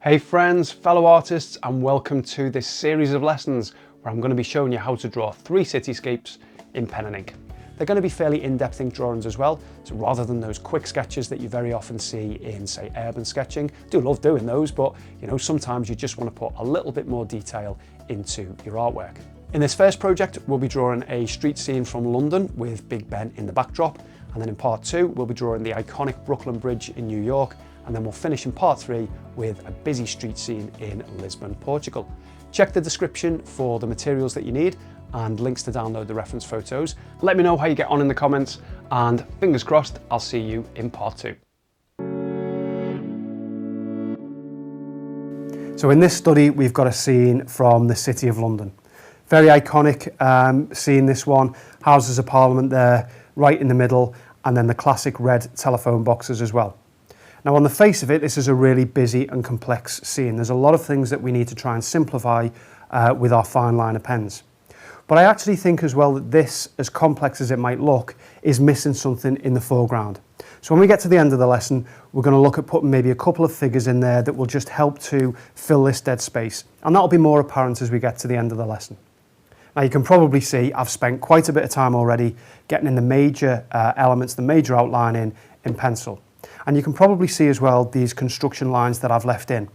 Hey friends, fellow artists, and welcome to this series of lessons where I'm going to be showing you how to draw 3 cityscapes in pen and ink. They're going to be fairly in-depth ink drawings as well, so rather than those quick sketches that you very often see in, say, urban sketching. Do love doing those, but sometimes you just want to put a little bit more detail into your artwork. In this first project, we'll be drawing a street scene from London with Big Ben in the backdrop, and then in part 2, we'll be drawing the iconic Brooklyn Bridge in New York, and then we'll finish in part 3 with a busy street scene in Lisbon, Portugal. Check the description for the materials that you need and links to download the reference photos. Let me know how you get on in the comments, and fingers crossed, I'll see you in part 2. So in this study, we've got a scene from the City of London. Very iconic scene, this one. Houses of Parliament there, right in the middle, and then the classic red telephone boxes as well. Now on the face of it, this is a really busy and complex scene. There's a lot of things that we need to try and simplify with our fine liner pens. But I actually think as well that this, as complex as it might look, is missing something in the foreground. So when we get to the end of the lesson, we're going to look at putting maybe a couple of figures in there that will just help to fill this dead space. And that'll be more apparent as we get to the end of the lesson. Now you can probably see I've spent quite a bit of time already getting in the major elements, the major outline in pencil. And you can probably see as well these construction lines that I've left in.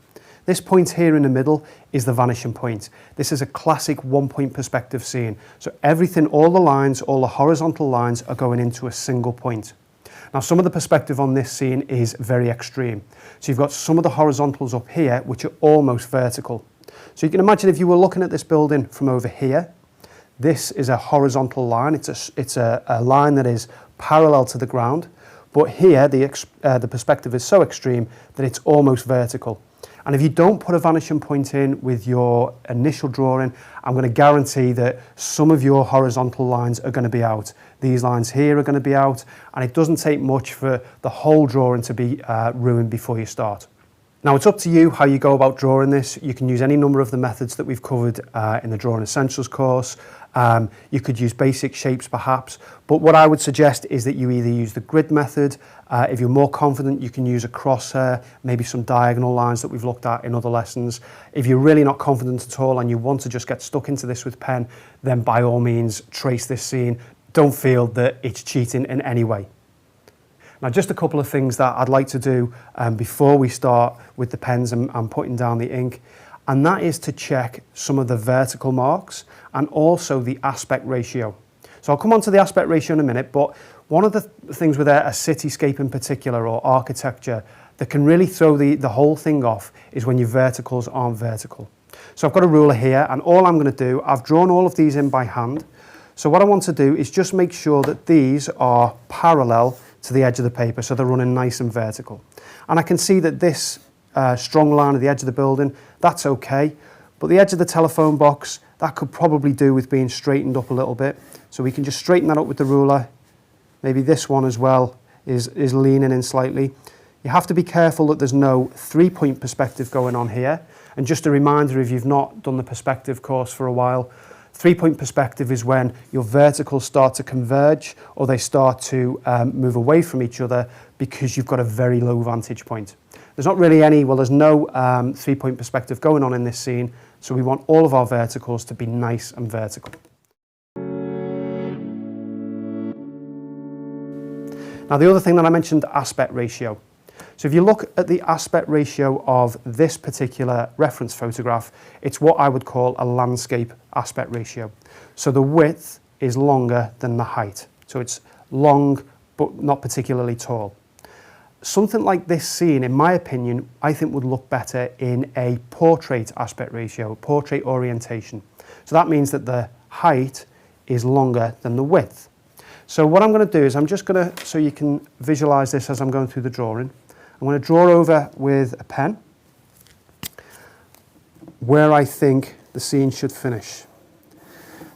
This point here in the middle is the vanishing point. This is a classic one-point perspective scene. So everything, all the lines, all the horizontal lines are going into a single point. Now some of the perspective on this scene is very extreme. So you've got some of the horizontals up here which are almost vertical. So you can imagine if you were looking at this building from over here, this is a horizontal line. It's a line that is parallel to the ground. But here, the perspective is so extreme that it's almost vertical. And if you don't put a vanishing point in with your initial drawing, I'm going to guarantee that some of your horizontal lines are going to be out. These lines here are going to be out, and it doesn't take much for the whole drawing to be ruined before you start. Now it's up to you how you go about drawing this. You can use any number of the methods that we've covered in the Drawing Essentials course. You could use basic shapes perhaps, but what I would suggest is that you either use the grid method. If you're more confident, you can use a crosshair, maybe some diagonal lines that we've looked at in other lessons. If you're really not confident at all and you want to just get stuck into this with pen, then by all means trace this scene. Don't feel that it's cheating in any way. Now just a couple of things that I'd like to do before we start with the pens and putting down the ink, and that is to check some of the vertical marks and also the aspect ratio. So I'll come on to the aspect ratio in a minute, but one of the things with a cityscape in particular or architecture that can really throw the whole thing off is when your verticals aren't vertical. So I've got a ruler here, and all I'm going to do, I've drawn all of these in by hand. So what I want to do is just make sure that these are parallel to the edge of the paper, so they're running nice and vertical. And I can see that this strong line at the edge of the building, that's okay, but the edge of the telephone box, that could probably do with being straightened up a little bit. So we can just straighten that up with the ruler. Maybe this one as well is leaning in slightly. You have to be careful that there's no 3-point perspective going on here. And just a reminder, if you've not done the perspective course for a while, 3-point perspective is when your verticals start to converge or they start to move away from each other because you've got a very low vantage point. There's not really any, well, there's no 3-point perspective going on in this scene, so we want all of our verticals to be nice and vertical. Now the other thing that I mentioned, aspect ratio. So if you look at the aspect ratio of this particular reference photograph, it's what I would call a landscape aspect ratio. So the width is longer than the height. So it's long, but not particularly tall. Something like this scene, in my opinion, I think would look better in a portrait aspect ratio, portrait orientation. So that means that the height is longer than the width. So what I'm going to do is I'm just going to, so you can visualize this as I'm going through the drawing, I'm going to draw over with a pen where I think the scene should finish.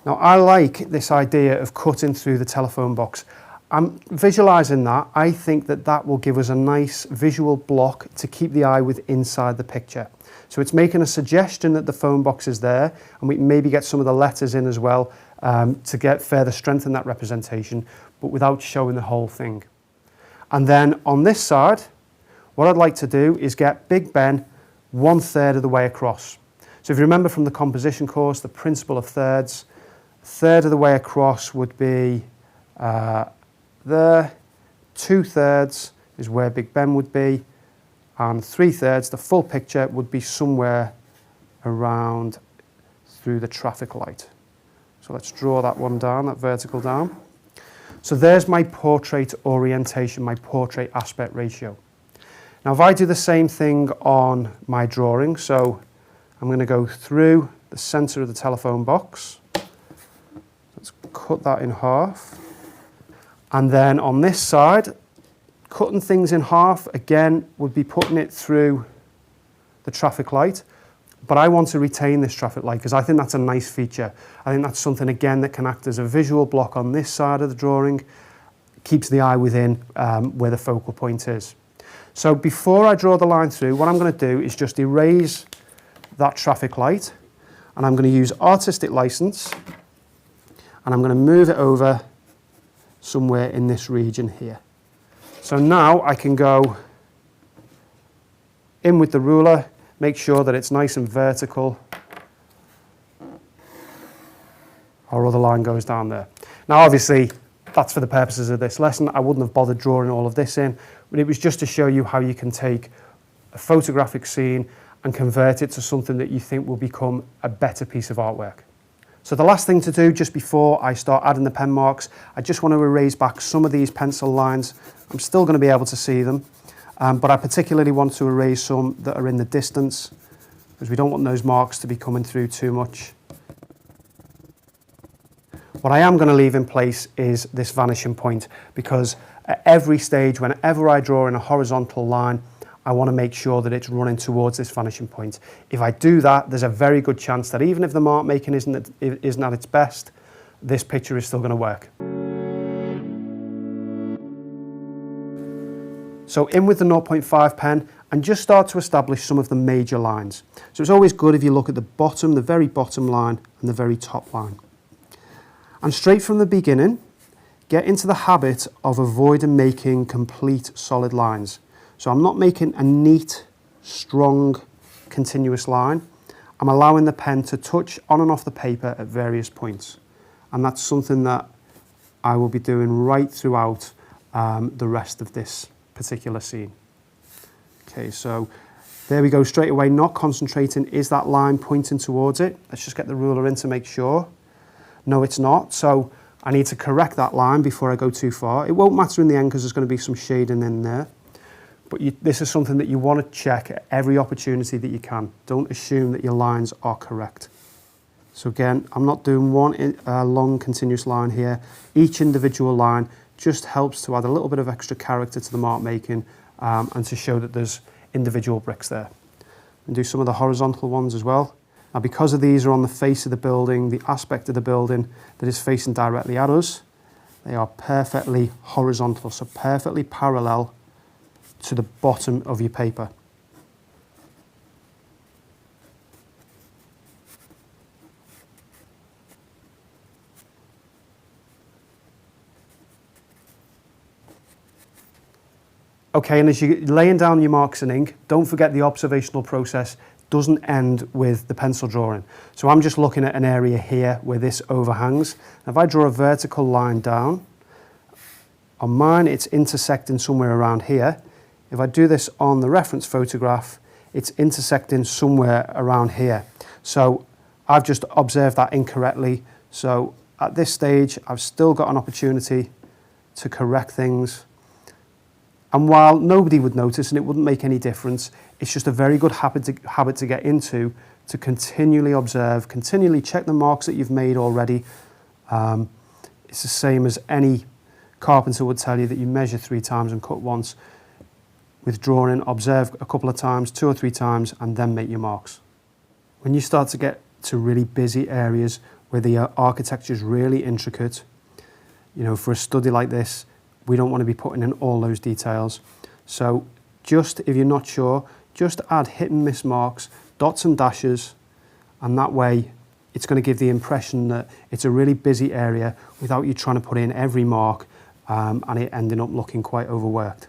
Now I like this idea of cutting through the telephone box. I'm visualizing that. I think that that will give us a nice visual block to keep the eye with inside the picture. So it's making a suggestion that the phone box is there, and we can maybe get some of the letters in as well to get further strengthen that representation, but without showing the whole thing. And then on this side, what I'd like to do is get Big Ben 1/3 of the way across. So if you remember from the composition course, the principle of thirds, a third of the way across would be there, 2/3 is where Big Ben would be, and 3/3, the full picture, would be somewhere around through the traffic light. So let's draw that one down, that vertical down. So there's my portrait orientation, my portrait aspect ratio. Now if I do the same thing on my drawing, so I'm going to go through the centre of the telephone box. Let's cut that in half. And then on this side, cutting things in half, again, would be putting it through the traffic light. But I want to retain this traffic light because I think that's a nice feature. I think that's something, again, that can act as a visual block on this side of the drawing, keeps the eye within where the focal point is. So before I draw the line through, what I'm going to do is just erase that traffic light, and I'm going to use artistic license, and I'm going to move it over somewhere in this region here. So now I can go in with the ruler, make sure that it's nice and vertical. Our other line goes down there. Now obviously that's for the purposes of this lesson. I wouldn't have bothered drawing all of this in, but it was just to show you how you can take a photographic scene and convert it to something that you think will become a better piece of artwork. So the last thing to do just before I start adding the pen marks, I just want to erase back some of these pencil lines. I'm still going to be able to see them, but I particularly want to erase some that are in the distance because we don't want those marks to be coming through too much. What I am going to leave in place is this vanishing point, because at every stage, whenever I draw in a horizontal line, I want to make sure that it's running towards this vanishing point. If I do that, there's a very good chance that even if the mark making isn't at its best, this picture is still going to work. So in with the 0.5 pen and just start to establish some of the major lines. So it's always good if you look at the bottom, the very bottom line and the very top line. And straight from the beginning, get into the habit of avoiding making complete solid lines. So I'm not making a neat, strong, continuous line. I'm allowing the pen to touch on and off the paper at various points. And that's something that I will be doing right throughout the rest of this particular scene. Okay, so there we go straight away, not concentrating. Is that line pointing towards it? Let's just get the ruler in to make sure. No, it's not. So I need to correct that line before I go too far. It won't matter in the end because there's going to be some shading in there. But this is something that you want to check at every opportunity that you can. Don't assume that your lines are correct. So again, I'm not doing one long continuous line here. Each individual line just helps to add a little bit of extra character to the mark making and to show that there's individual bricks there. And do some of the horizontal ones as well. Now because of these are on the face of the building, the aspect of the building that is facing directly at us, they are perfectly horizontal, so perfectly parallel to the bottom of your paper. Okay, and as you're laying down your marks in ink, don't forget the observational process doesn't end with the pencil drawing. So I'm just looking at an area here where this overhangs. Now if I draw a vertical line down, on mine it's intersecting somewhere around here. If I do this on the reference photograph, it's intersecting somewhere around here. So I've just observed that incorrectly. So at this stage, I've still got an opportunity to correct things. And while nobody would notice and it wouldn't make any difference, it's just a very good habit to get into, to continually observe, continually check the marks that you've made already. It's the same as any carpenter would tell you that you measure 3 times and cut once. With drawing, observe a couple of times, 2 or 3 times, and then make your marks. When you start to get to really busy areas where the architecture is really intricate, you know, for a study like this, we don't want to be putting in all those details. So just, if you're not sure, just add hit and miss marks, dots and dashes, and that way it's going to give the impression that it's a really busy area without you trying to put in every mark and it ending up looking quite overworked.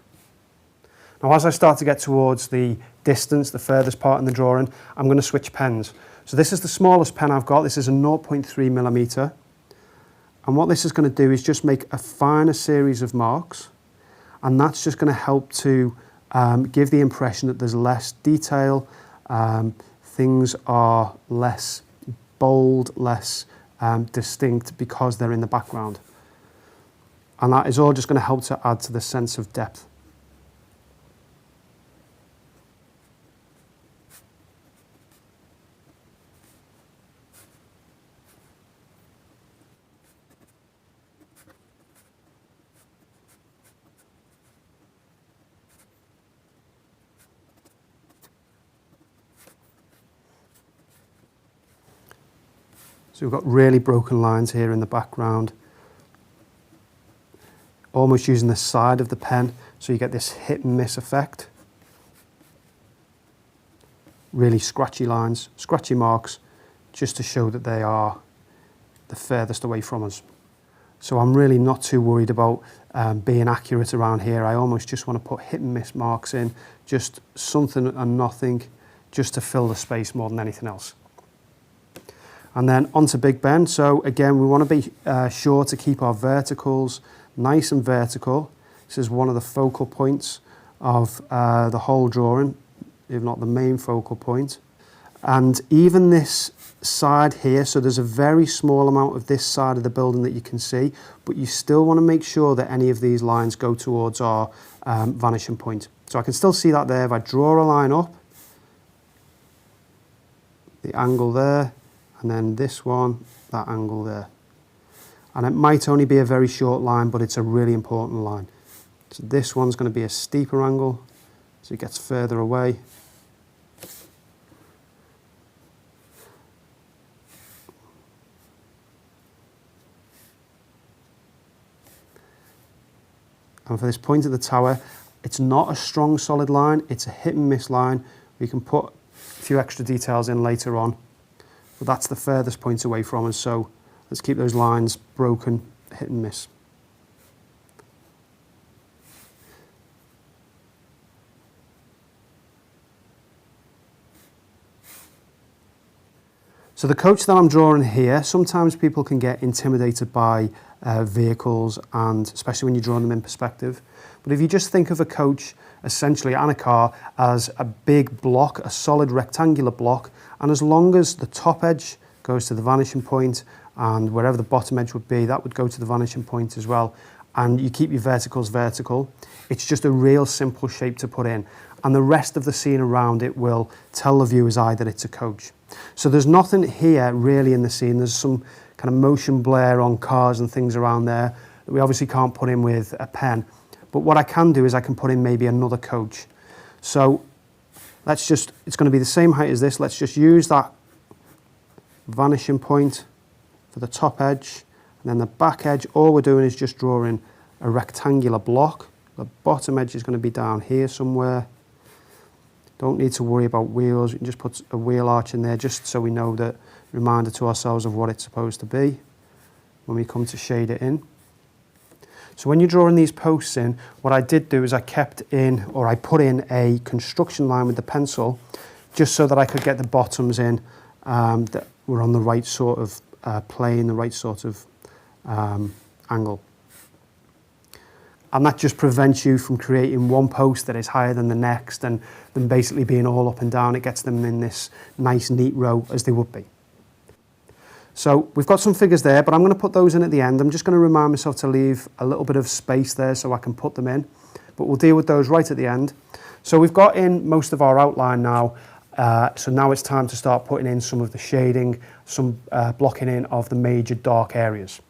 Now as I start to get towards the distance, the furthest part in the drawing, I'm going to switch pens. So this is the smallest pen I've got. This is a 0.3 millimeter. And what this is going to do is just make a finer series of marks. And that's just going to help to give the impression that there's less detail, things are less bold, less distinct because they're in the background. And that is all just going to help to add to the sense of depth. So we've got really broken lines here in the background, almost using the side of the pen, so you get this hit and miss effect. Really scratchy lines, scratchy marks, just to show that they are the furthest away from us. So I'm really not too worried about being accurate around here. I almost just want to put hit and miss marks in, just something and nothing, just to fill the space more than anything else. And then onto Big Ben. So again, we want to be sure to keep our verticals nice and vertical. This is one of the focal points of the whole drawing, if not the main focal point. And even this side here, so there's a very small amount of this side of the building that you can see, but you still want to make sure that any of these lines go towards our vanishing point. So I can still see that there. If I draw a line up, the angle there, and then this one, that angle there. And it might only be a very short line, but it's a really important line. So this one's going to be a steeper angle, so it gets further away. And for this point of the tower, it's not a strong solid line, it's a hit and miss line. We can put a few extra details in later on. But that's the furthest point away from us, so let's keep those lines broken, hit and miss. So the coach that I'm drawing here, sometimes people can get intimidated by vehicles, and especially when you're drawing them in perspective. But if you just think of a coach, essentially, and a car as a big block, a solid rectangular block, and as long as the top edge goes to the vanishing point and wherever the bottom edge would be, that would go to the vanishing point as well, and you keep your verticals vertical, it's just a real simple shape to put in. And the rest of the scene around it will tell the viewer's eye that it's a coach. So there's nothing here really in the scene. There's some kind of motion blur on cars and things around there that we obviously can't put in with a pen. But what I can do is I can put in maybe another coach. So let's just, it's going to be the same height as this. Let's just use that vanishing point for the top edge. And then the back edge, all we're doing is just drawing a rectangular block. The bottom edge is going to be down here somewhere. Don't need to worry about wheels. We can just put a wheel arch in there just so we know that reminder to ourselves of what it's supposed to be when we come to shade it in. So when you're drawing these posts in, what I did do is I kept in, or I put in a construction line with the pencil just so that I could get the bottoms in that were on the right sort of plane, the right sort of angle. And that just prevents you from creating one post that is higher than the next and them basically being all up and down. It gets them in this nice neat row as they would be. So we've got some figures there, but I'm going to put those in at the end. I'm just going to remind myself to leave a little bit of space there so I can put them in, but we'll deal with those right at the end. So we've got in most of our outline now, so now it's time to start putting in some of the shading, some blocking in of the major dark areas.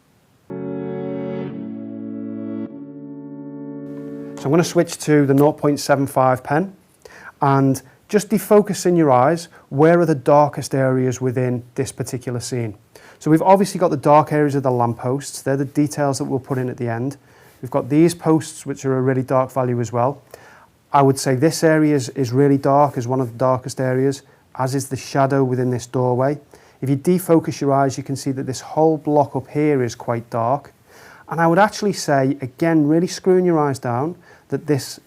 So I'm going to switch to the 0.75 pen and just defocus in your eyes, where are the darkest areas within this particular scene. So we've obviously got the dark areas of the lampposts. They're the details that we'll put in at the end. We've got these posts, which are a really dark value as well. I would say this area is really dark, is one of the darkest areas, as is the shadow within this doorway. If you defocus your eyes, you can see that this whole block up here is quite dark. And I would actually say, again, really screwing your eyes down, that this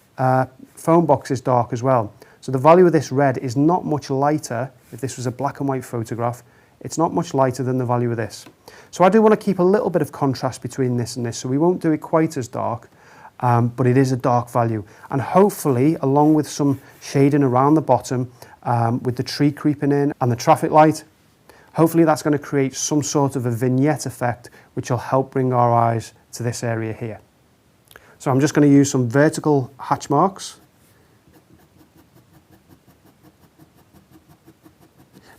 phone box is dark as well. So the value of this red is not much lighter. If this was a black and white photograph, it's not much lighter than the value of this. So I do want to keep a little bit of contrast between this and this, so we won't do it quite as dark, but it is a dark value. And hopefully, along with some shading around the bottom, with the tree creeping in and the traffic light, hopefully that's going to create some sort of a vignette effect, which will help bring our eyes to this area here. So I'm just going to use some vertical hatch marks.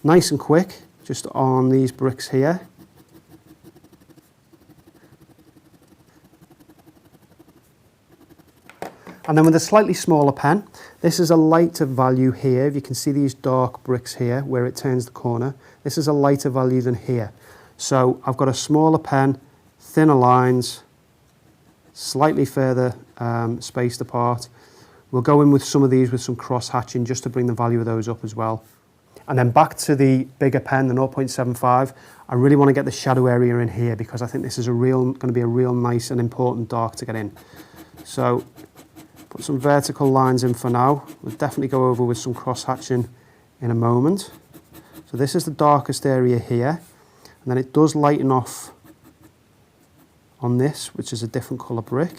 Nice and quick, just on these bricks here. And then with a slightly smaller pen, this is a lighter value here. If you can see these dark bricks here where it turns the corner, this is a lighter value than here. So I've got a smaller pen, thinner lines, slightly further spaced apart. We'll go in with some of these with some cross hatching just to bring the value of those up as well. And then back to the bigger pen, the 0.75, I really want to get the shadow area in here because I think this is going to be a real nice and important dark to get in. So put some vertical lines in for now. We'll definitely go over with some cross hatching in a moment. So this is the darkest area here, and then it does lighten off on this, which is a different colour brick.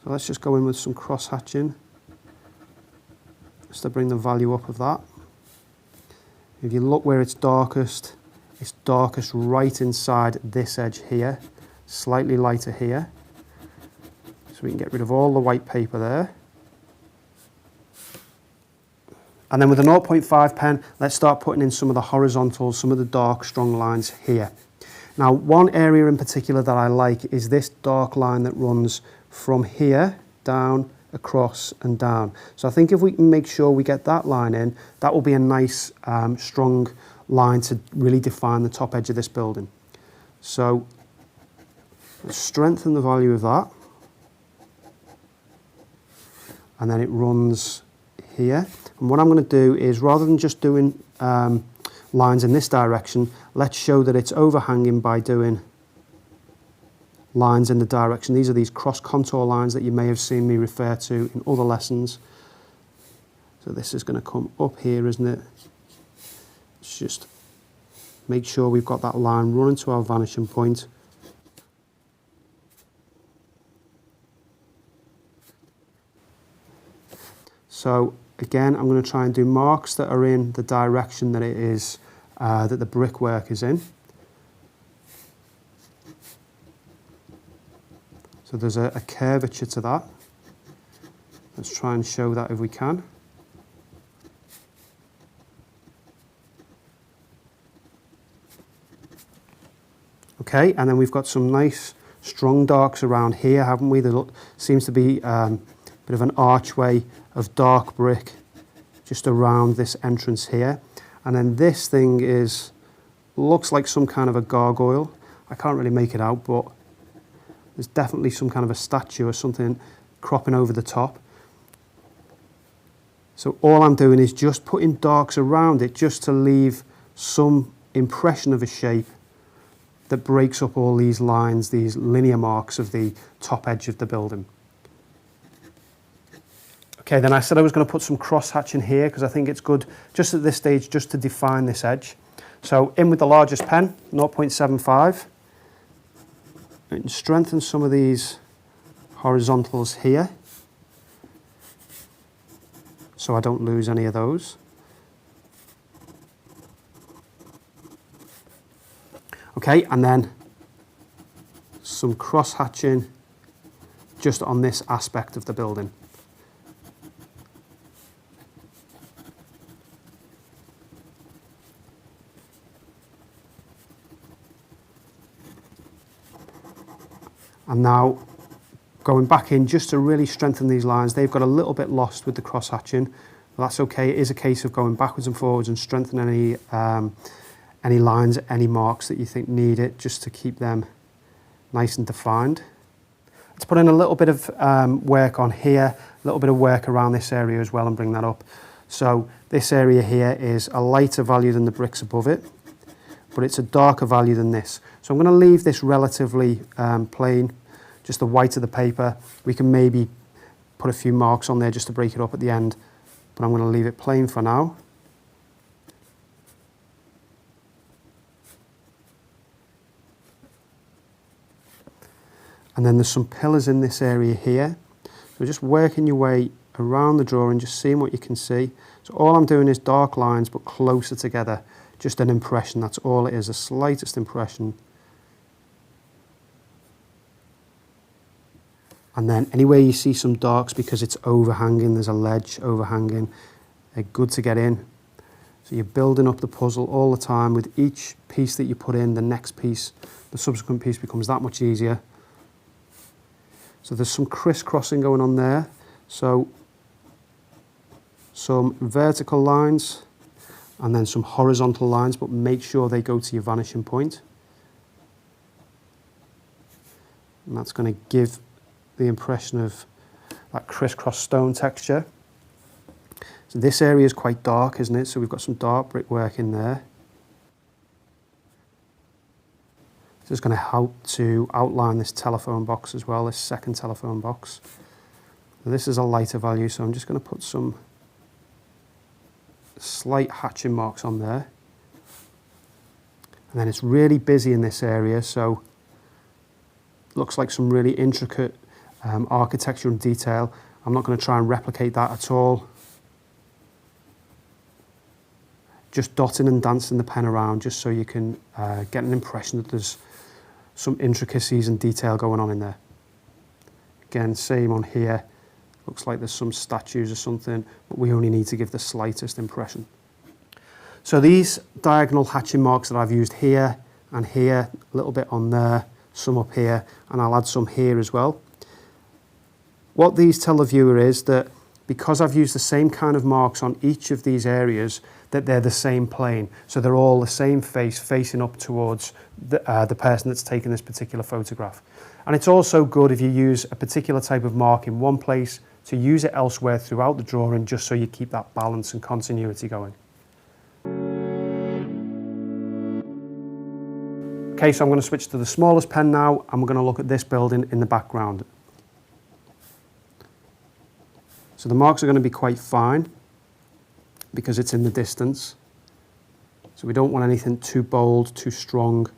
So let's just go in with some cross hatching just to bring the value up of that. If you look where it's darkest right inside this edge here, slightly lighter here. So we can get rid of all the white paper there. And then with a 0.5 pen, let's start putting in some of the horizontals, some of the dark, strong lines here. Now, one area in particular that I like is this dark line that runs from here down, across and down. So I think if we can make sure we get that line in, that will be a nice, strong line to really define the top edge of this building. So let's strengthen the value of that. And then it runs here. And what I'm going to do is, rather than just doing lines in this direction, let's show that it's overhanging by doing lines in the direction. These are these cross contour lines that you may have seen me refer to in other lessons. So this is going to come up here, isn't it? Let's just make sure we've got that line running to our vanishing point. So again, I'm going to try and do marks that are in the direction that it is, that the brickwork is in. So there's a curvature to that. Let's try and show that if we can. Okay, and then we've got some nice strong darks around here, haven't we? There seems to be a bit of an archway of dark brick just around this entrance here. And then this thing looks like some kind of a gargoyle. I can't really make it out, but there's definitely some kind of a statue or something cropping over the top. So all I'm doing is just putting darks around it just to leave some impression of a shape that breaks up all these lines, these linear marks of the top edge of the building. Okay, then I said I was going to put some cross hatching here because I think it's good just at this stage just to define this edge. So in with the largest pen, 0.75. And strengthen some of these horizontals here so I don't lose any of those. Okay, and then some cross hatching just on this aspect of the building. And now going back in just to really strengthen these lines. They've got a little bit lost with the cross hatching, but that's okay. It is a case of going backwards and forwards and strengthening any lines, any marks that you think need it, just to keep them nice and defined. Let's put in a little bit of work on here, a little bit of work around this area as well and bring that up. So this area here is a lighter value than the bricks above it, but it's a darker value than this. So I'm going to leave this relatively plain, just the white of the paper. We can maybe put a few marks on there just to break it up at the end, but I'm going to leave it plain for now. And then there's some pillars in this area here. So just working your way around the drawing, just seeing what you can see. So all I'm doing is dark lines, but closer together. Just an impression, that's all it is, the slightest impression. And then anywhere you see some darks, because it's overhanging, there's a ledge overhanging, they're good to get in. So you're building up the puzzle all the time. With each piece that you put in, the next piece, the subsequent piece becomes that much easier. So there's some crisscrossing going on there. So some vertical lines and then some horizontal lines, but make sure they go to your vanishing point. And that's going to give the impression of that crisscross stone texture. So this area is quite dark, isn't it? So we've got some dark brickwork in there. This is going to help to outline this telephone box as well, this second telephone box. So this is a lighter value, so I'm just going to put some slight hatching marks on there. And then it's really busy in this area, so looks like some really intricate architecture and detail. I'm not going to try and replicate that at all. Just dotting and dancing the pen around just so you can get an impression that there's some intricacies and detail going on in there. Again, same on here. Looks like there's some statues or something, but we only need to give the slightest impression. So these diagonal hatching marks that I've used here and here, a little bit on there, some up here, and I'll add some here as well. What these tell the viewer is that because I've used the same kind of marks on each of these areas, that they're the same plane. So they're all the same face facing up towards the person that's taken this particular photograph. And it's also good if you use a particular type of mark in one place to use it elsewhere throughout the drawing, just so you keep that balance and continuity going. Okay, so I'm going to switch to the smallest pen now, and we're going to look at this building in the background. So the marks are going to be quite fine because it's in the distance. So we don't want anything too bold, too strong,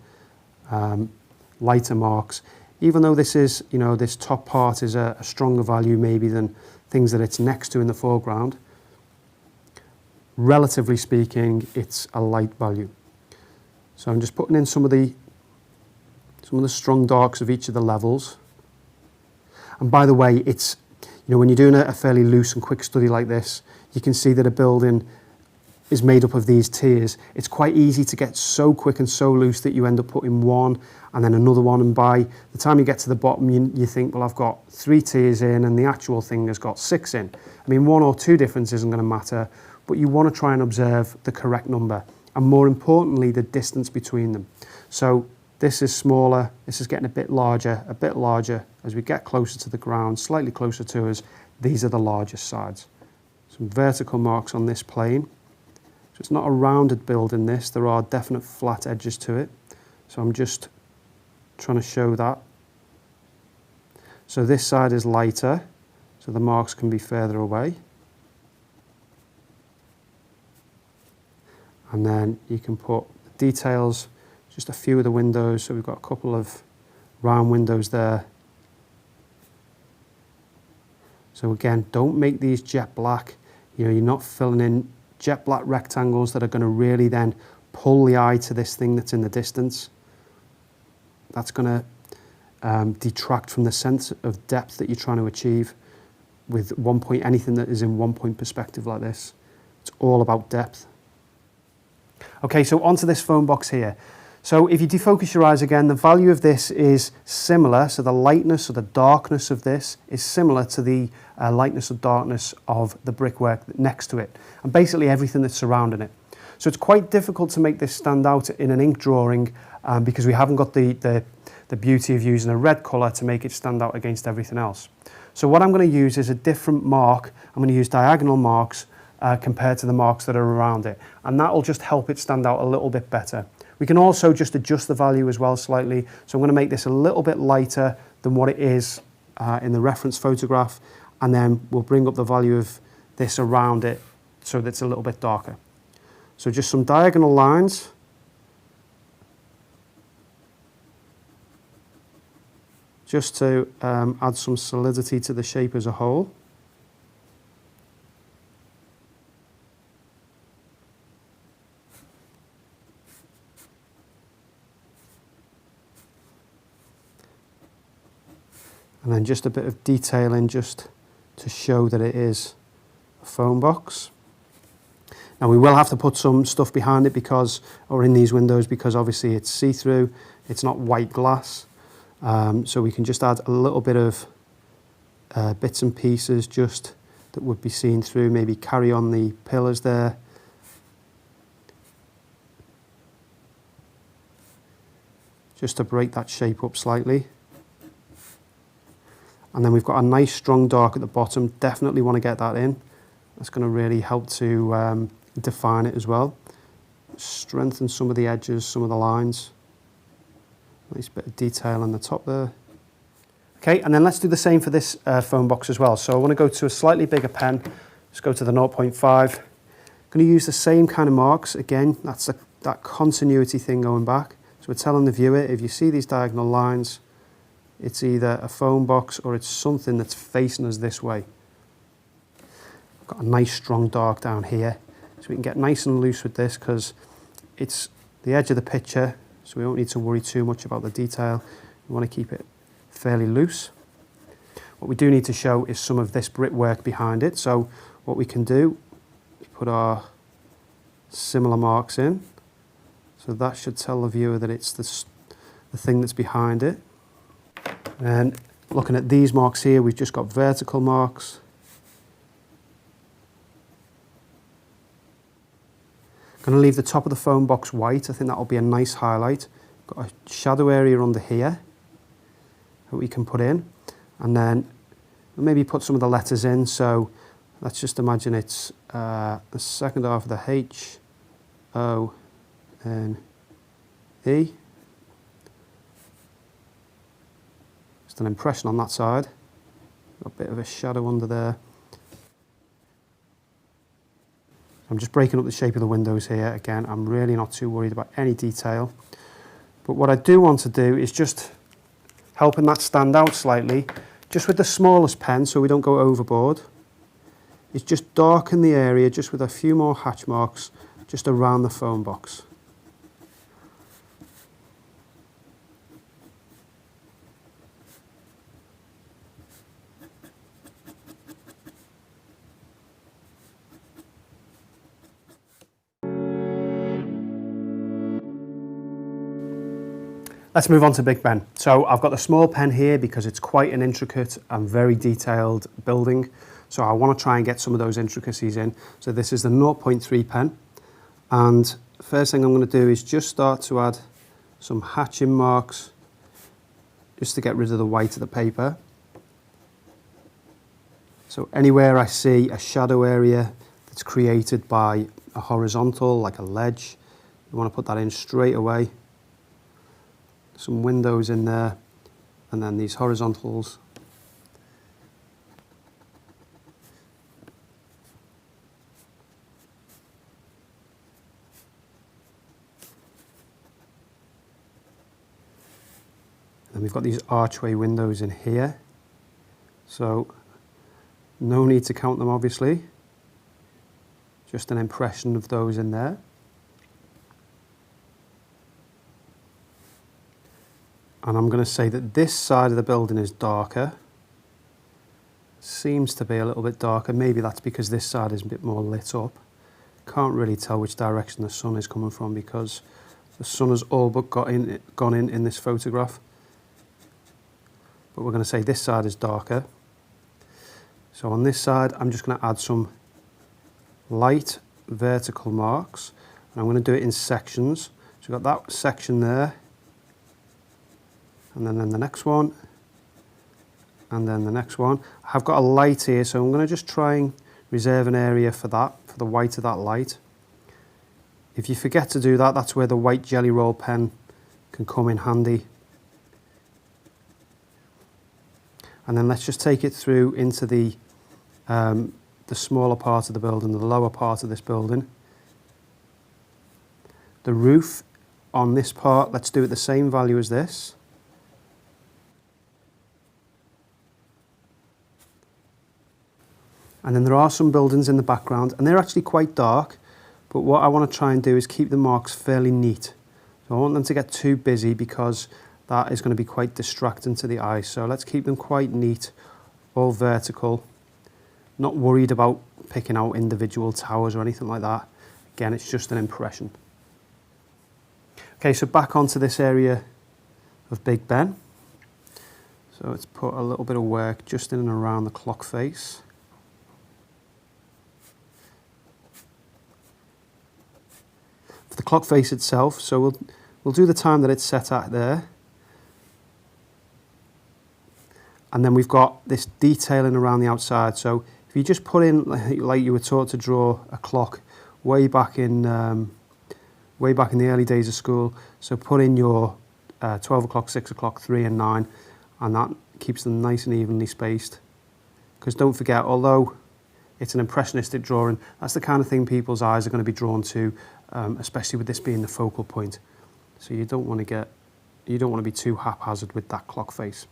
lighter marks. Even though this is, you know, this top part is a stronger value maybe than things that it's next to in the foreground, relatively speaking, it's a light value. So I'm just putting in some of the strong darks of each of the levels. And by the way, it's, you know, when you're doing a fairly loose and quick study like this, you can see that a building is made up of these tiers. It's quite easy to get so quick and so loose that you end up putting one and then another one, and by the time you get to the bottom, you think, well, I've got 3 tiers in and the actual thing has got 6 in. I mean, 1 or 2 difference isn't going to matter, but you want to try and observe the correct number, and more importantly, the distance between them. So this is smaller, this is getting a bit larger. As we get closer to the ground, slightly closer to us, these are the largest sides. Some vertical marks on this plane. So it's not a rounded building, this, there are definite flat edges to it. So I'm just trying to show that. So this side is lighter, so the marks can be further away. And then you can put details, just a few of the windows. So we've got a couple of round windows there. So again, don't make these jet black. You know, you're not filling in jet black rectangles that are going to really then pull the eye to this thing that's in the distance. That's going to detract from the sense of depth that you're trying to achieve with one point, anything that is in one point perspective like this. It's all about depth. Okay, so onto this phone box here. So if you defocus your eyes again, the value of this is similar. So the lightness or the darkness of this is similar to the lightness or darkness of the brickwork next to it, and basically everything that's surrounding it. So it's quite difficult to make this stand out in an ink drawing because we haven't got the beauty of using a red colour to make it stand out against everything else. So what I'm going to use is a different mark. I'm going to use diagonal marks compared to the marks that are around it, and that will just help it stand out a little bit better. We can also just adjust the value as well slightly. So I'm going to make this a little bit lighter than what it is in the reference photograph, and then we'll bring up the value of this around it so that it's a little bit darker. So just some diagonal lines. Just to add some solidity to the shape as a whole. And then just a bit of detailing just to show that it is a phone box. Now we will have to put some stuff behind it because, or in these windows, because obviously it's see-through, it's not white glass. So we can just add a little bit of bits and pieces just that would be seen through, maybe carry on the pillars there. Just to break that shape up slightly. And then we've got a nice strong dark at the bottom, definitely want to get that in. That's going to really help to define it as well. Strengthen some of the edges, some of the lines. Nice bit of detail on the top there. Okay, and then let's do the same for this phone box as well. So I want to go to a slightly bigger pen. Let's go to the 0.5. I'm going to use the same kind of marks. Again, that's that continuity thing going back. So we're telling the viewer, if you see these diagonal lines, it's either a phone box or it's something that's facing us this way. Got a nice strong dark down here. So we can get nice and loose with this because it's the edge of the picture, so we don't need to worry too much about the detail. We want to keep it fairly loose. What we do need to show is some of this brickwork behind it. So what we can do is put our similar marks in. So that should tell the viewer that it's the thing that's behind it. And looking at these marks here, we've just got vertical marks. I'm going to leave the top of the phone box white. I think that'll be a nice highlight. Got a shadow area under here that we can put in, and then we'll maybe put some of the letters in. So let's just imagine it's the second half of the H, O, N, E. Just an impression on that side. Got a bit of a shadow under there. I'm just breaking up the shape of the windows here. Again, I'm really not too worried about any detail. But what I do want to do is just helping that stand out slightly, just with the smallest pen so we don't go overboard, is just darken the area just with a few more hatch marks just around the phone box. Let's move on to Big Ben. So I've got the small pen here because it's quite an intricate and very detailed building. So I want to try and get some of those intricacies in. So this is the 0.3 pen. And first thing I'm going to do is just start to add some hatching marks just to get rid of the white of the paper. So anywhere I see a shadow area that's created by a horizontal, like a ledge, you want to put that in straight away. Some windows in there, and then these horizontals. And we've got these archway windows in here. So no need to count them, obviously. Just an impression of those in there. And I'm going to say that this side of the building is darker. Seems to be a little bit darker. Maybe that's because this side is a bit more lit up. Can't really tell which direction the sun is coming from because the sun has all but gone in this photograph. But we're going to say this side is darker. So on this side, I'm just going to add some light vertical marks. And I'm going to do it in sections. So we've got that section there. And then the next one, and then the next one. I've got a light here, so I'm going to just try and reserve an area for that, for the white of that light. If you forget to do that, that's where the white jelly roll pen can come in handy. And then let's just take it through into the the smaller part of the building, the lower part of this building. The roof on this part, let's do it the same value as this. And then there are some buildings in the background, and they're actually quite dark, but what I want to try and do is keep the marks fairly neat. So I want them to get too busy because that is going to be quite distracting to the eye. So let's keep them quite neat, all vertical. Not worried about picking out individual towers or anything like that. Again, it's just an impression. Okay, so back onto this area of Big Ben. So let's put a little bit of work just in and around the clock face. For the clock face itself, so we'll do the time that it's set at there. And then we've got this detailing around the outside. So if you just put in, like you were taught to draw a clock way back in the early days of school, so put in your 12 o'clock, 6 o'clock, 3 and 9, and that keeps them nice and evenly spaced. Because don't forget, although it's an impressionistic drawing, that's the kind of thing people's eyes are going to be drawn to, especially with this being the focal point. So you don't want to be too haphazard with that clock face.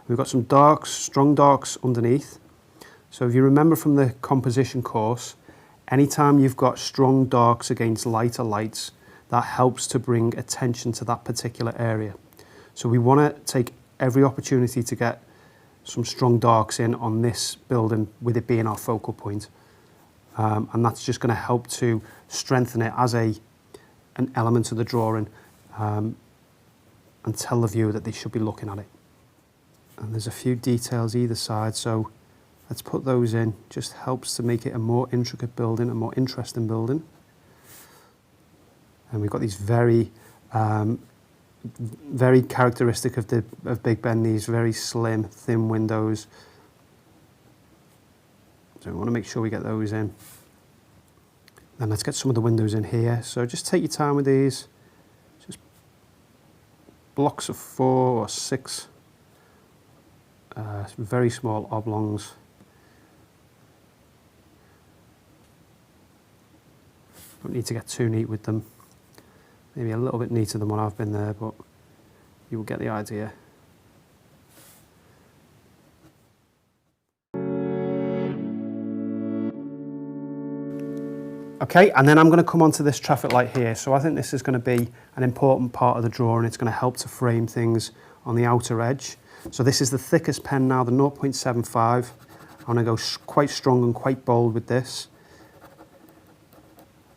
We've got some darks, strong darks underneath. So if you remember from the composition course, anytime you've got strong darks against lighter lights, that helps to bring attention to that particular area. So we want to take every opportunity to get some strong darks in on this building with it being our focal point. And that's just going to help to strengthen it as an element of the drawing and tell the viewer that they should be looking at it. And there's a few details either side, so let's put those in. Just helps to make it a more intricate building, a more interesting building. And we've got these very characteristic of Big Ben, these very slim, thin windows. So we want to make sure we get those in. Then let's get some of the windows in here. So just take your time with these. Just blocks of 4 or 6 very small oblongs. Don't need to get too neat with them. Maybe a little bit neater than what I've been there, but you will get the idea. Okay, and then I'm going to come onto this traffic light here. So I think this is going to be an important part of the drawing. It's going to help to frame things on the outer edge. So this is the thickest pen now, the 0.75. I'm going to go quite strong and quite bold with this.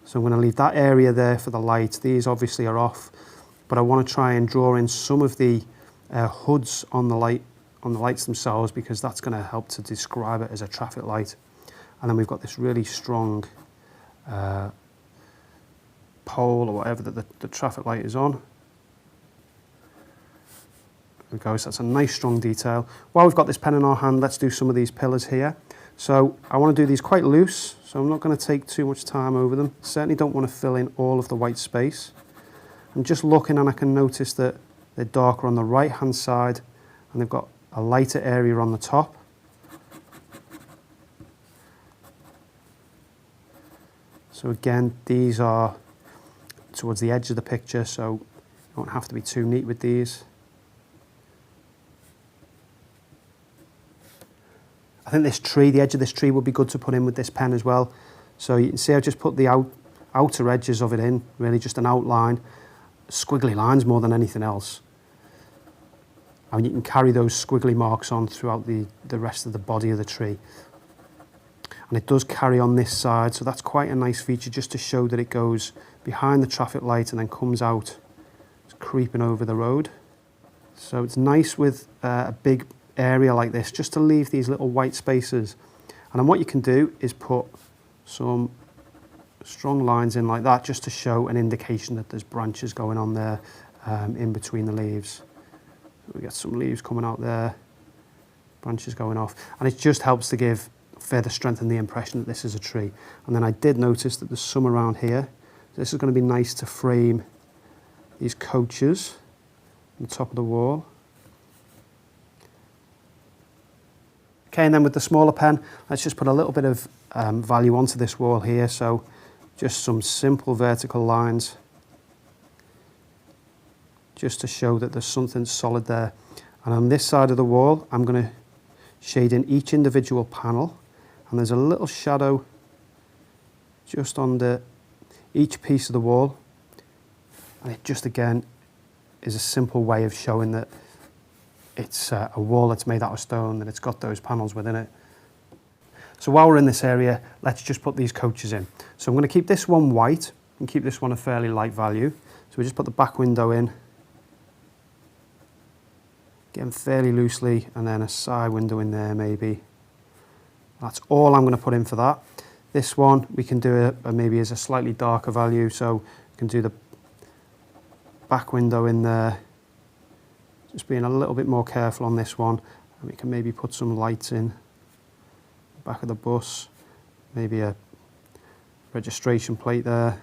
So I'm going to leave that area there for the light. These obviously are off, but I want to try and draw in some of the hoods on the lights themselves, because that's going to help to describe it as a traffic light. And then we've got this really strong pole or whatever that the traffic light is on. There we go, so that's a nice strong detail. While we've got this pen in our hand, let's do some of these pillars here. So I want to do these quite loose, so I'm not going to take too much time over them. Certainly don't want to fill in all of the white space. I'm just looking and I can notice that they're darker on the right hand side and they've got a lighter area on the top. So again, these are towards the edge of the picture, so you won't have to be too neat with these. I think this tree, the edge of this tree would be good to put in with this pen as well. So you can see I've just put the outer edges of it in, really just an outline, squiggly lines more than anything else. And you can carry those squiggly marks on throughout the rest of the body of the tree. And it does carry on this side, so that's quite a nice feature, just to show that it goes behind the traffic light and then comes out, it's creeping over the road. So it's nice with a big area like this, just to leave these little white spaces. And then what you can do is put some strong lines in like that, just to show an indication that there's branches going on there in between the leaves. We get some leaves coming out there, branches going off, and it just helps to give further strengthen the impression that this is a tree. And then I did notice that there's some around here. This is going to be nice to frame these coaches on the top of the wall. Okay, and then with the smaller pen, let's just put a little bit of value onto this wall here. So just some simple vertical lines, just to show that there's something solid there. And on this side of the wall, I'm going to shade in each individual panel, and there's a little shadow just under each piece of the wall, and it just again is a simple way of showing that it's a wall that's made out of stone, that it's got those panels within it. So while we're in this area, let's just put these coaches in. So I'm going to keep this one white and keep this one a fairly light value. So we just put the back window in, again fairly loosely, and then a side window in there maybe. That's all I'm going to put in for that. This one we can do maybe as a slightly darker value, so we can do the back window in there. Just being a little bit more careful on this one, and we can maybe put some lights in the back of the bus, maybe a registration plate there,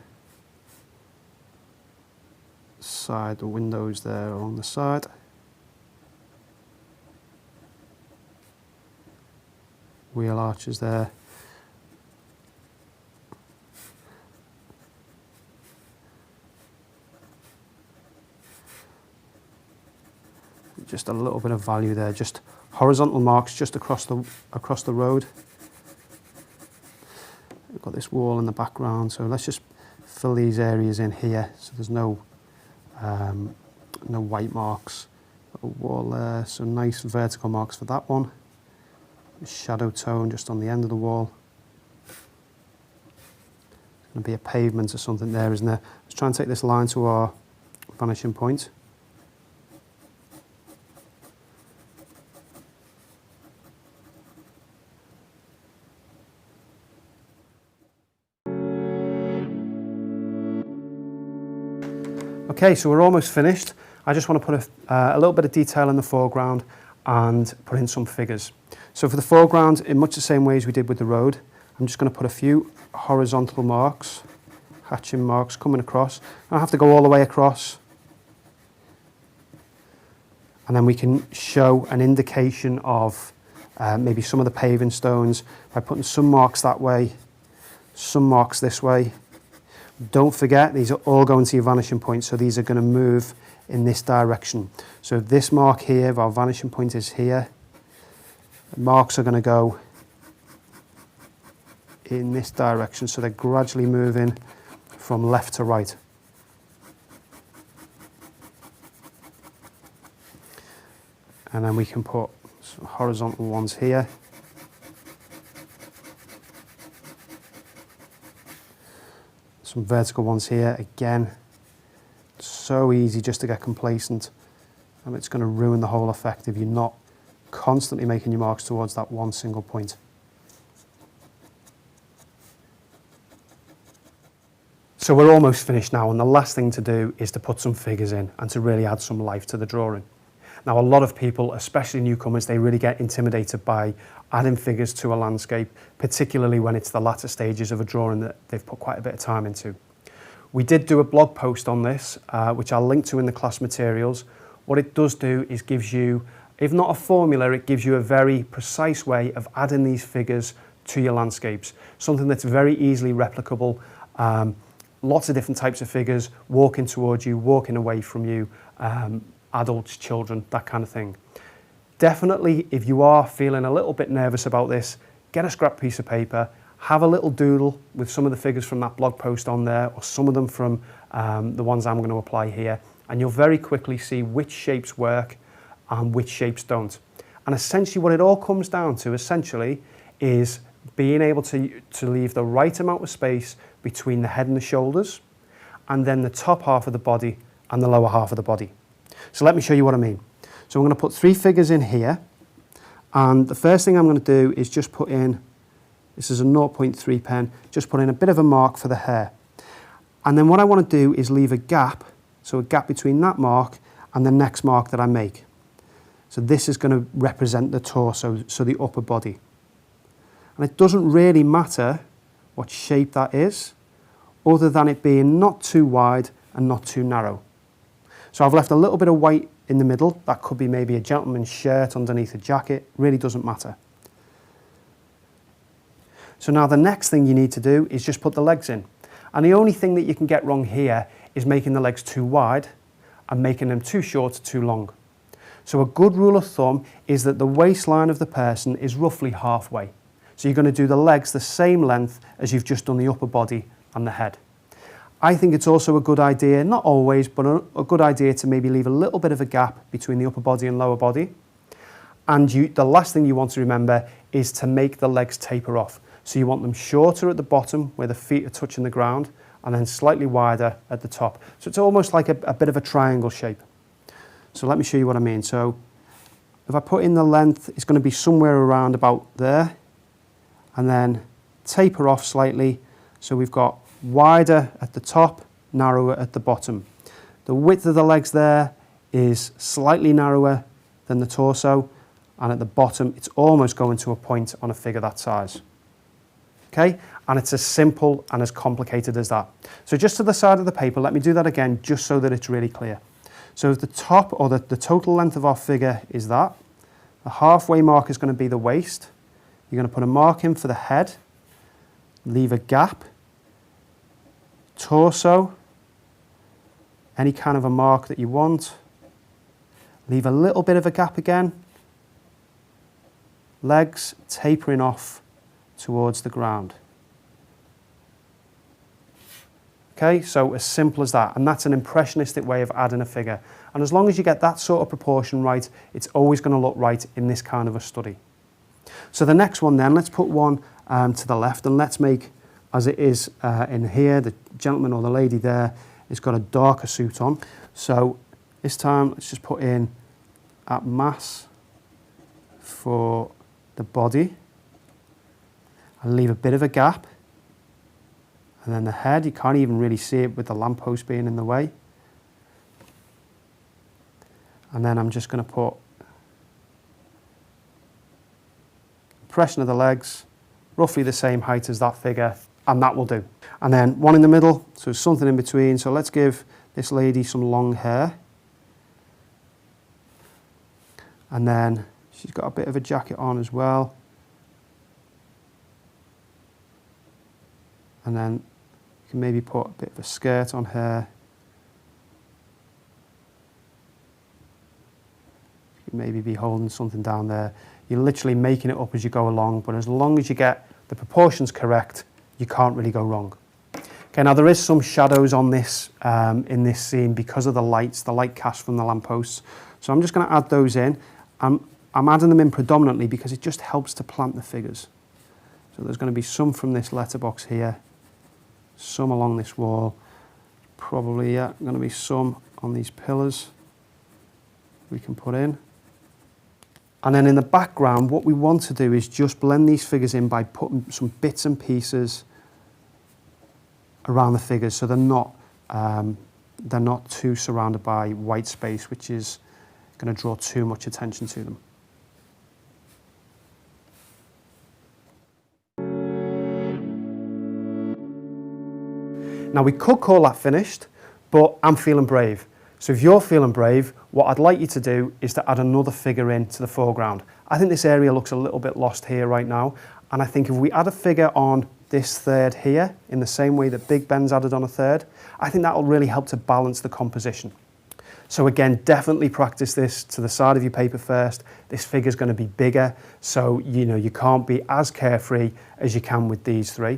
side the windows there along the side. Wheel arches there. Just a little bit of value there, just horizontal marks just across the road. We've got this wall in the background, so let's just fill these areas in here so there's no white marks. Got a wall there, so nice vertical marks for that one. A shadow tone just on the end of the wall. There's going to be a pavement or something there, isn't there? Let's try and take this line to our vanishing point. Okay, so we're almost finished. I just want to put a little bit of detail in the foreground and put in some figures. So for the foreground, in much the same way as we did with the road, I'm just going to put a few horizontal marks, hatching marks coming across. I don't have to go all the way across. And then we can show an indication of maybe some of the paving stones by putting some marks that way, some marks this way. Don't forget, these are all going to your vanishing point, so these are going to move in this direction. So this mark here, if our vanishing point is here, the marks are going to go in this direction, so they're gradually moving from left to right. And then we can put some horizontal ones here. Some vertical ones here. Again, so easy just to get complacent, and it's going to ruin the whole effect if you're not constantly making your marks towards that one single point. So we're almost finished now, and the last thing to do is to put some figures in and to really add some life to the drawing. Now, a lot of people, especially newcomers, they really get intimidated by adding figures to a landscape, particularly when it's the latter stages of a drawing that they've put quite a bit of time into. We did do a blog post on this, which I'll link to in the class materials. What it does do is gives you, if not a formula, it gives you a very precise way of adding these figures to your landscapes. Something that's very easily replicable. Lots of different types of figures, walking towards you, walking away from you, adults, children, that kind of thing. Definitely, if you are feeling a little bit nervous about this, get a scrap piece of paper, have a little doodle with some of the figures from that blog post on there, or some of them from the ones I'm going to apply here, and you'll very quickly see which shapes work and which shapes don't. And essentially what it all comes down to, essentially, is being able to leave the right amount of space between the head and the shoulders, and then the top half of the body and the lower half of the body. So let me show you what I mean. So I'm going to put 3 figures in here, and the first thing I'm going to do is just put in, this is a 0.3 pen, just put in a bit of a mark for the hair. And then what I want to do is leave a gap, so a gap between that mark and the next mark that I make. So this is going to represent the torso, so the upper body. And it doesn't really matter what shape that is, other than it being not too wide and not too narrow. So I've left a little bit of white in the middle. That could be maybe a gentleman's shirt underneath a jacket, really doesn't matter. So now the next thing you need to do is just put the legs in. And the only thing that you can get wrong here is making the legs too wide and making them too short or too long. So a good rule of thumb is that the waistline of the person is roughly halfway. So you're going to do the legs the same length as you've just done the upper body and the head. I think it's also a good idea, not always, but a good idea to maybe leave a little bit of a gap between the upper body and lower body. And the last thing you want to remember is to make the legs taper off. So you want them shorter at the bottom where the feet are touching the ground and then slightly wider at the top. So it's almost like a bit of a triangle shape. So let me show you what I mean. So if I put in the length, it's going to be somewhere around about there and then taper off slightly. So we've got wider at the top, narrower at the bottom. The width of the legs there is slightly narrower than the torso, and at the bottom it's almost going to a point on a figure that size. Okay, and it's as simple and as complicated as that. So just to the side of the paper, let me do that again just so that it's really clear. So if the top or the total length of our figure is that, the halfway mark is going to be the waist. You're going to put a mark in for the head, leave a gap, torso, any kind of a mark that you want, leave a little bit of a gap again, legs tapering off towards the ground. Okay, so as simple as that, and that's an impressionistic way of adding a figure. And as long as you get that sort of proportion right, it's always going to look right in this kind of a study. So the next one then, let's put one to the left, and let's make, as it is in here, the gentleman or the lady there has got a darker suit on. So this time, let's just put in at mass for the body and leave a bit of a gap. And then the head, you can't even really see it with the lamppost being in the way. And then I'm just going to put impression of the legs, roughly the same height as that figure, and that will do. And then one in the middle, so something in between. So let's give this lady some long hair. And then she's got a bit of a jacket on as well. And then you can maybe put a bit of a skirt on her. You can maybe be holding something down there. You're literally making it up as you go along, but as long as you get the proportions correct, you can't really go wrong. Okay, now there is some shadows on this in this scene because of the light cast from the lampposts. So I'm just going to add those in. I'm adding them in predominantly because it just helps to plant the figures. So there's going to be some from this letterbox here, some along this wall, probably going to be some on these pillars we can put in. And then in the background, what we want to do is just blend these figures in by putting some bits and pieces around the figures so they're not too surrounded by white space, which is going to draw too much attention to them. Now we could call that finished, but I'm feeling brave. So if you're feeling brave, what I'd like you to do is to add another figure into the foreground. I think this area looks a little bit lost here right now, and I think if we add a figure on this third here, in the same way that Big Ben's added on a third, I think that'll really help to balance the composition. So again, definitely practice this to the side of your paper first. This figure's going to be bigger, so you can't be as carefree as you can with these three.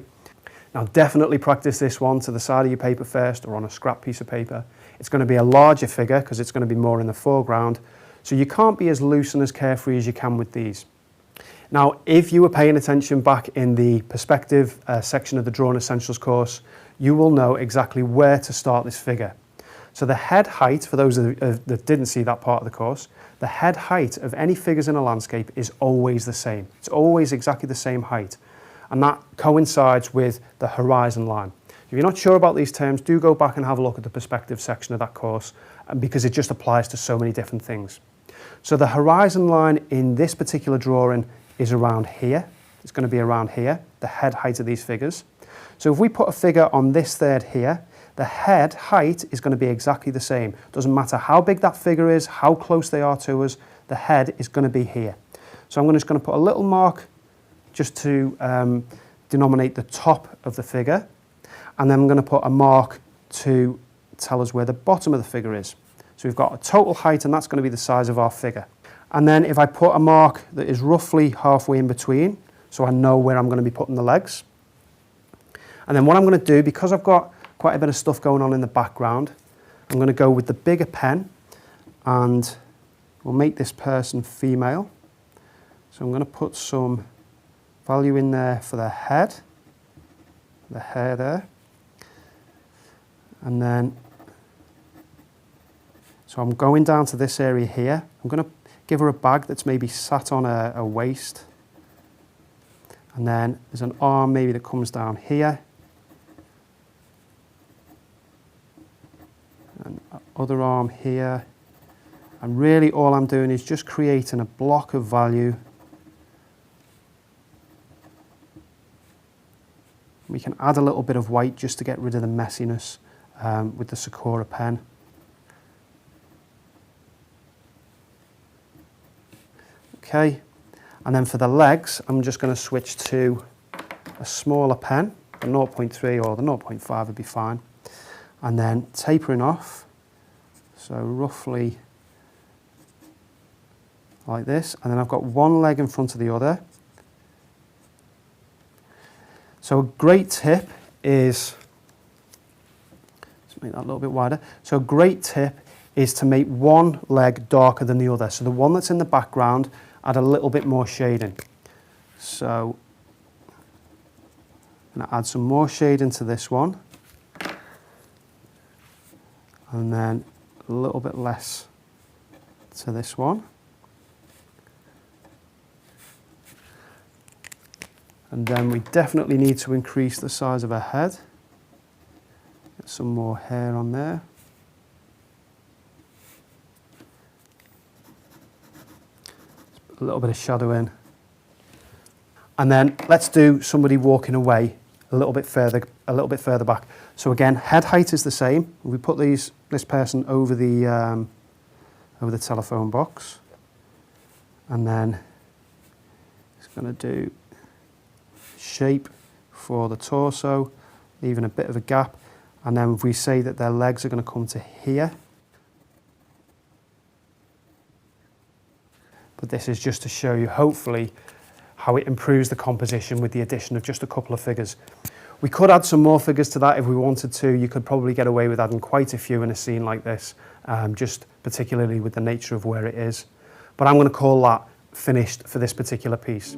Now definitely practice this one to the side of your paper first or on a scrap piece of paper. It's going to be a larger figure because it's going to be more in the foreground. So you can't be as loose and as carefree as you can with these. Now, if you were paying attention back in the perspective section of the Drawing Essentials course, you will know exactly where to start this figure. So the head height, for those that didn't see that part of the course, the head height of any figures in a landscape is always the same. It's always exactly the same height. And that coincides with the horizon line. If you're not sure about these terms, do go back and have a look at the perspective section of that course, because it just applies to so many different things. So the horizon line in this particular drawing is around here. It's going to be around here, the head height of these figures. So if we put a figure on this third here, the head height is going to be exactly the same. Doesn't matter how big that figure is, how close they are to us, the head is going to be here. So I'm just going to put a little mark just to denominate the top of the figure, and then I'm going to put a mark to tell us where the bottom of the figure is. So we've got a total height, and that's going to be the size of our figure. And then if I put a mark that is roughly halfway in between, so I know where I'm going to be putting the legs. And then what I'm going to do, because I've got quite a bit of stuff going on in the background, I'm going to go with the bigger pen, and we'll make this person female. So I'm going to put some value in there for the head, the hair there. And then, so I'm going down to this area here. I'm going to give her a bag that's maybe sat on a waist. And then there's an arm maybe that comes down here. And other arm here. And really all I'm doing is just creating a block of value. We can add a little bit of white just to get rid of the messiness with the Sakura pen. Okay, and then for the legs, I'm just going to switch to a smaller pen, the 0.3 or the 0.5 would be fine. And then tapering off, so roughly like this. And then I've got one leg in front of the other. So a great tip is, let's make that a little bit wider. So a great tip is to make one leg darker than the other. So the one that's in the background, add a little bit more shading. So I'm going to add some more shading to this one. And then a little bit less to this one. And then we definitely need to increase the size of her head. Get some more hair on there. A little bit of shadow in. And then let's do somebody walking away a little bit further back. So again, head height is the same. We put this person over the telephone box. And then it's going to do shape for the torso, leaving a bit of a gap. And then if we say that their legs are going to come to here. But this is just to show you, hopefully, how it improves the composition with the addition of just a couple of figures. We could add some more figures to that if we wanted to. You could probably get away with adding quite a few in a scene like this, just particularly with the nature of where it is. But I'm going to call that finished for this particular piece.